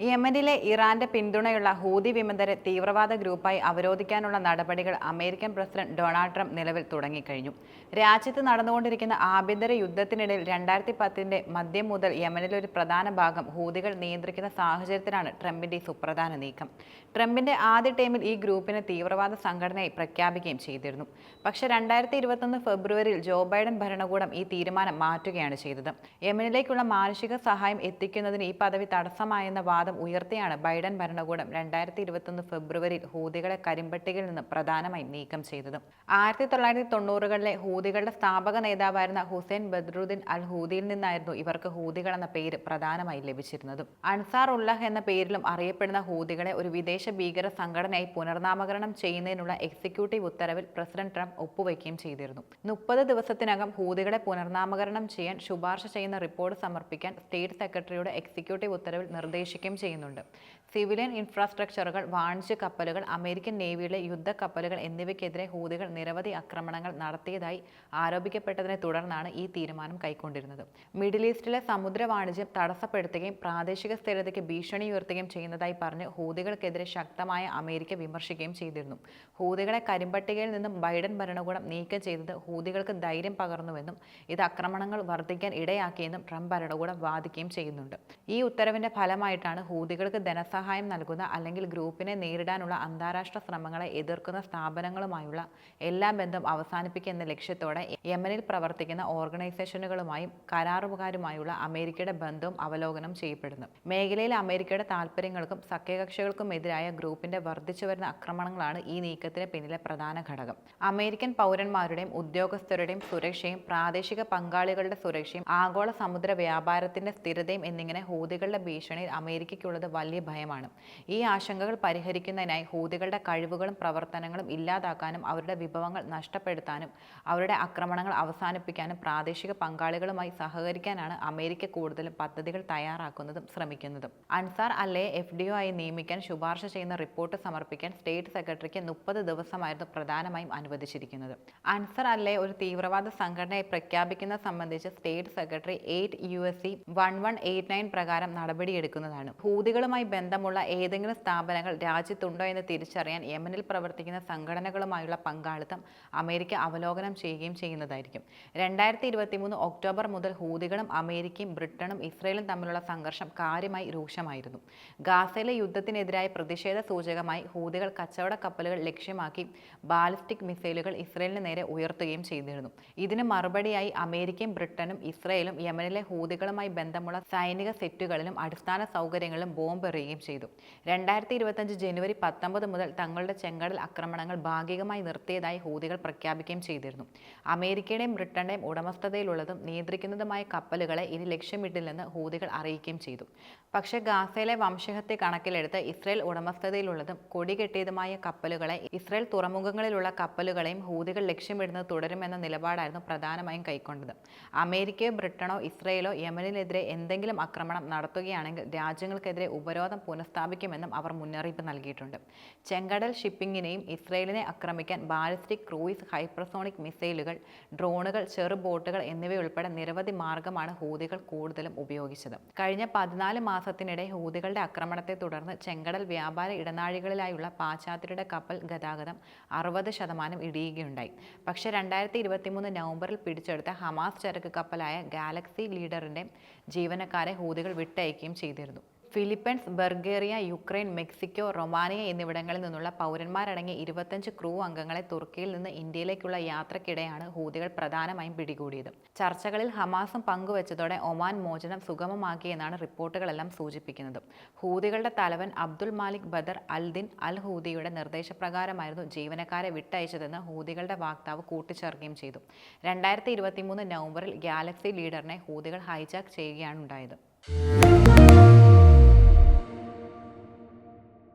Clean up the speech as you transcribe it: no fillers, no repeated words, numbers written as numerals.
യമനിലെ ഇറാന്റെ പിന്തുണയുള്ള ഹൂതി വിമതരെ തീവ്രവാദ ഗ്രൂപ്പായി അവരോധിക്കാനുള്ള നടപടികൾ അമേരിക്കൻ പ്രസിഡന്റ് ഡൊണാൾഡ് ട്രംപ് നിലവിൽ തുടങ്ങിക്കഴിഞ്ഞു. രാജ്യത്ത് നടന്നുകൊണ്ടിരിക്കുന്ന ആഭ്യന്തര യുദ്ധത്തിനിടയിൽ 2010 മധ്യം മുതൽ യമനിലെ ഒരു പ്രധാന ഭാഗം ഹൂതികൾ നിയന്ത്രിക്കുന്ന സാഹചര്യത്തിലാണ് ട്രംപിന്റെ ഈ സുപ്രധാന നീക്കം. ട്രംപിന്റെ ആദ്യ ടൈമിൽ ഈ ഗ്രൂപ്പിനെ തീവ്രവാദ സംഘടനയായി പ്രഖ്യാപിക്കുകയും ചെയ്തിരുന്നു. പക്ഷേ 2021 ഫെബ്രുവരിയിൽ ജോ ബൈഡൻ ഭരണകൂടം ഈ തീരുമാനം മാറ്റുകയാണ് ചെയ്തത്. യമനിലേക്കുള്ള മാനുഷിക സഹായം എത്തിക്കുന്നതിന് ഈ പദവി തടസ്സമായെന്ന വാദം ഉയർത്തിയാണ് ബൈഡൻ ഭരണകൂടം 2021 ഫെബ്രുവരിയിൽ ഹൂതികളെ കരിമ്പട്ടികയിൽ നിന്ന് പ്രധാനമായും നീക്കം ചെയ്തത്. 1990കളിലെ ഹൂതികളുടെ സ്ഥാപക നേതാവായിരുന്ന ഹുസൈൻ ബദ്രുദ്ദീൻ അൽ ഹൂദിയിൽ നിന്നായിരുന്നു ഇവർക്ക് ഹൂതികൾ എന്ന പേര് പ്രധാനമായി ലഭിച്ചിരുന്നത്. അൻസാർ ഉള്ളഹ് എന്ന പേരിലും അറിയപ്പെടുന്ന ഹൂതികളെ ഒരു വിദേശ ഭീകര സംഘടനയായി പുനർനാമകരണം ചെയ്യുന്നതിനുള്ള എക്സിക്യൂട്ടീവ് ഉത്തരവിൽ പ്രസിഡന്റ് ട്രംപ് ഒപ്പുവയ്ക്കുകയും ചെയ്തിരുന്നു. 30 ദിവസത്തിനകം ഹൂതികളെ പുനർനാമകരണം ചെയ്യാൻ ശുപാർശ ചെയ്യുന്ന റിപ്പോർട്ട് സമർപ്പിക്കാൻ സ്റ്റേറ്റ് സെക്രട്ടറിയുടെ എക്സിക്യൂട്ടീവ് ഉത്തരവിൽ നിർദ്ദേശിക്കുകയും ചെയ്യുന്നുണ്ട്. സിവിലിയൻ ഇൻഫ്രാസ്ട്രക്ചറുകൾ, വാണിജ്യ കപ്പലുകൾ, അമേരിക്കൻ നേവിയിലെ യുദ്ധക്കപ്പലുകൾ എന്നിവയ്ക്കെതിരെ ഹൂതികൾ നിരവധി ആക്രമണങ്ങൾ നടത്തിയതായി ആരോപിക്കപ്പെട്ടതിനെ തുടർന്നാണ് ഈ തീരുമാനം കൈക്കൊണ്ടിരുന്നത്. മിഡിൽ ഈസ്റ്റിലെ സമുദ്ര വാണിജ്യം തടസ്സപ്പെടുത്തുകയും പ്രാദേശിക സ്ഥിരതയ്ക്ക് ഭീഷണി ഉയർത്തുകയും ചെയ്യുന്നതായി പറഞ്ഞ് ഹൂതികൾക്കെതിരെ ശക്തമായ അമേരിക്ക വിമർശിക്കുകയും ചെയ്തിരുന്നു. ഹൂതികളെ കരിമ്പട്ടികയിൽ നിന്നും ബൈഡൻ ഭരണകൂടം നീക്കം ചെയ്തത് ഹൂതികൾക്ക് ധൈര്യം പകർന്നുവെന്നും ഇത് ആക്രമണങ്ങൾ വർദ്ധിക്കാൻ ഇടയാക്കിയെന്നും ട്രംപ് ഭരണകൂടം വാദിക്കുകയും ചെയ്യുന്നുണ്ട്. ഈ ഉത്തരവിന്റെ ഫലമായിട്ടാണ് ഹൂതികൾക്ക് ധനസഹായം നൽകുന്ന അല്ലെങ്കിൽ ഗ്രൂപ്പിനെ നേരിടാനുള്ള അന്താരാഷ്ട്ര ശ്രമങ്ങളെ എതിർക്കുന്ന സ്ഥാപനങ്ങളുമായുള്ള എല്ലാ ബന്ധവും അവസാനിപ്പിക്കുക എന്ന ലക്ഷ്യത്തോടെ യമനിൽ പ്രവർത്തിക്കുന്ന ഓർഗനൈസേഷനുകളുമായും കരാറുകാരുമായുള്ള അമേരിക്കയുടെ ബന്ധവും അവലോകനം ചെയ്യപ്പെടുന്നു. മേഖലയിൽ അമേരിക്കയുടെ താൽപ്പര്യങ്ങൾക്കും സഖ്യകക്ഷികൾക്കും എതിരായ ഗ്രൂപ്പിന്റെ വർദ്ധിച്ചുവരുന്ന ആക്രമണങ്ങളാണ് ഈ നീക്കത്തിന് പിന്നിലെ പ്രധാന ഘടകം. അമേരിക്കൻ പൗരന്മാരുടെയും ഉദ്യോഗസ്ഥരുടെയും സുരക്ഷയും പ്രാദേശിക പങ്കാളികളുടെ സുരക്ഷയും ആഗോള സമുദ്ര വ്യാപാരത്തിന്റെ സ്ഥിരതയും എന്നിങ്ങനെ ഹൂതികളുടെ ഭീഷണിയിൽ അമേരിക്കയ്ക്കുള്ളത് വലിയ ഭയമാണ്. ഈ ആശങ്കകൾ പരിഹരിക്കുന്നതിനായി ഹൂതികളുടെ കഴിവുകളും പ്രവർത്തനങ്ങളും ഇല്ലാതാക്കാനും അവരുടെ വിഭവങ്ങൾ നഷ്ടപ്പെടുത്താനും അവരുടെ ആക്രമണങ്ങൾ അവസാനിപ്പിക്കാനും പ്രാദേശിക പങ്കാളികളുമായി സഹകരിക്കാനാണ് അമേരിക്ക കൂടുതലും പദ്ധതികൾ തയ്യാറാക്കുന്നതും ശ്രമിക്കുന്നതും. അൻസാർ അല്ലയെ FDO ആയി നിയമിക്കാൻ ശുപാർശ ചെയ്യുന്ന റിപ്പോർട്ട് സമർപ്പിക്കാൻ സ്റ്റേറ്റ് സെക്രട്ടറിക്ക് 30 ദിവസമായിരുന്നു പ്രധാനമായും അനുവദിച്ചിരിക്കുന്നത്. അൻസാർ അല്ലയെ ഒരു തീവ്രവാദ സംഘടനയായി പ്രഖ്യാപിക്കുന്നത് സംബന്ധിച്ച് സ്റ്റേറ്റ് സെക്രട്ടറി 8 USC 1189 പ്രകാരം നടപടിയെടുക്കുന്നതാണ്. ഹൂതികളുമായി ബന്ധമുള്ള ഏതെങ്കിലും സ്ഥാപനങ്ങൾ രാജ്യത്തുണ്ടോ എന്ന് തിരിച്ചറിയാൻ യമനിൽ പ്രവർത്തിക്കുന്ന സംഘടനകളുമായുള്ള പങ്കാളിത്തം അമേരിക്ക അവലോകനം ചെയ്യുകയും ചെയ്യുന്നതായിരിക്കും. 2023 ഒക്ടോബർ മുതൽ ഹൂതികളും അമേരിക്കയും ബ്രിട്ടനും ഇസ്രയേലും തമ്മിലുള്ള സംഘർഷം കാര്യമായി രൂക്ഷമായിരുന്നു. ഗാസയിലെ യുദ്ധത്തിനെതിരായ പ്രതിഷേധ സൂചകമായി ഹൂതികൾ കച്ചവട കപ്പലുകൾ ലക്ഷ്യമാക്കി ബാലിസ്റ്റിക് മിസൈലുകൾ ഇസ്രയേലിന് നേരെ ഉയർത്തുകയും ചെയ്തിരുന്നു. ഇതിന് മറുപടിയായി അമേരിക്കയും ബ്രിട്ടനും ഇസ്രയേലും യമനിലെ ഹൂതികളുമായി ബന്ധമുള്ള സൈനിക സെറ്റുകളിലും അടിസ്ഥാന സൗകര്യങ്ങളിലും ബോംബ് എറിയുകയും ചെയ്തു. 2025 ജനുവരി 19 മുതൽ തങ്ങളുടെ ചെങ്കടൽ ആക്രമണങ്ങൾ ഭാഗികമായി നിർത്തിയതായി ഹൂതികൾ പ്രഖ്യാപിക്കുകയും ചെയ്തിരുന്നു. അമേരിക്കയുടെയും ബ്രിട്ടന്റെയും ഉടമസ്ഥതയിലുള്ളതും നിയന്ത്രിക്കുന്നതുമായ കപ്പലുകളെ ഇനി ലക്ഷ്യമിട്ടില്ലെന്ന് ഹൂതികൾ അറിയിക്കുകയും ചെയ്തു. പക്ഷേ ഗാസയിലെ വംശഹത്യ കണക്കിലെടുത്ത് ഇസ്രയേൽ ഉടമസ്ഥതയിലുള്ളതും കൊടികെട്ടിയതുമായ കപ്പലുകളെ ഇസ്രയേൽ തുറമുഖങ്ങളിലുള്ള കപ്പലുകളെയും ഹൂതികൾ ലക്ഷ്യമിടുന്നത് തുടരുമെന്ന നിലപാടായിരുന്നു പ്രധാനമായും കൈക്കൊണ്ടത്. അമേരിക്കയോ ബ്രിട്ടനോ ഇസ്രയേലോ യമനിനെതിരെ എന്തെങ്കിലും ആക്രമണം നടത്തുകയാണെങ്കിൽ രാജ്യങ്ങൾക്കെതിരെ ഉപരോധം പുനഃസ്ഥാപിക്കുമെന്നും അവർ മുന്നറിയിപ്പ് നൽകിയിട്ടുണ്ട്. ചെങ്കടൽ ഷിപ്പിങ്ങിനെയും ഇസ്രയേലിനെ ആക്രമിക്കാൻ ബാലിസ്റ്റിക് ക്രൂയിസ് ഹൈപ്പർസോണിക് മിസൈലുകൾ, ഡ്രോണുകൾ, ചെറു ബോട്ടുകൾ എന്നിവയുൾപ്പെടെ നിരവധി മാർഗമാണ് ഹൂതികൾ കൂടുതലും ഉപയോഗിച്ചത്. കഴിഞ്ഞ 14 മാസത്തിനിടെ ഹൂതികളുടെ ആക്രമണത്തെ തുടർന്ന് ചെങ്കടൽ വ്യാപാര ഇടനാഴികളിലായുള്ള പാശ്ചാത്യരുടെ കപ്പൽ ഗതാഗതം 60% ഇടിയുകയുണ്ടായി. പക്ഷേ 2023 നവംബറിൽ പിടിച്ചെടുത്ത ഹമാസ് ചരക്ക് കപ്പലായ ഗാലക്സി ലീഡറിന്റെ ജീവനക്കാരെ ഹൂതികൾ വിട്ടയക്കുകയും ചെയ്തിരുന്നു. Philippines, Bulgaria, Ukraine, Mexico, Romania എന്നിവിടങ്ങളിൽ നിന്നുള്ള പൗരന്മാരടങ്ങിയ 25 ക്രൂ അംഗങ്ങളെ തുർക്കിയിൽ നിന്ന് ഇന്ത്യയിലേക്കുള്ള യാത്രക്കിടെയാണ് ഹൂതികൾ പ്രധാനമായും പിടികൂടിയത്. ചർച്ചകളിൽ ഹമാസും പങ്കുവച്ചതോടെ ഒമാൻ മോചനം സുഗമമാക്കിയെന്നാണ് റിപ്പോർട്ടുകളെല്ലാം സൂചിപ്പിക്കുന്നത്. ഹൂതികളുടെ തലവൻ അബ്ദുൽ മാലിക് ബദർ അൽ-ദിൻ അൽ ഹൂതിയുടെ നിർദ്ദേശപ്രകാരമായിരുന്നു ജീവനക്കാരെ വിട്ടയച്ചതെന്ന് ഹൂതികളുടെ വക്താവ് കൂട്ടിച്ചേർക്കുകയും ചെയ്തു. 2023 നവംബറിൽ ഗാലക്സി ലീഡറിനെ ഹൂതികൾ ഹൈജാക്ക് ചെയ്യുകയാണ് ഉണ്ടായത്.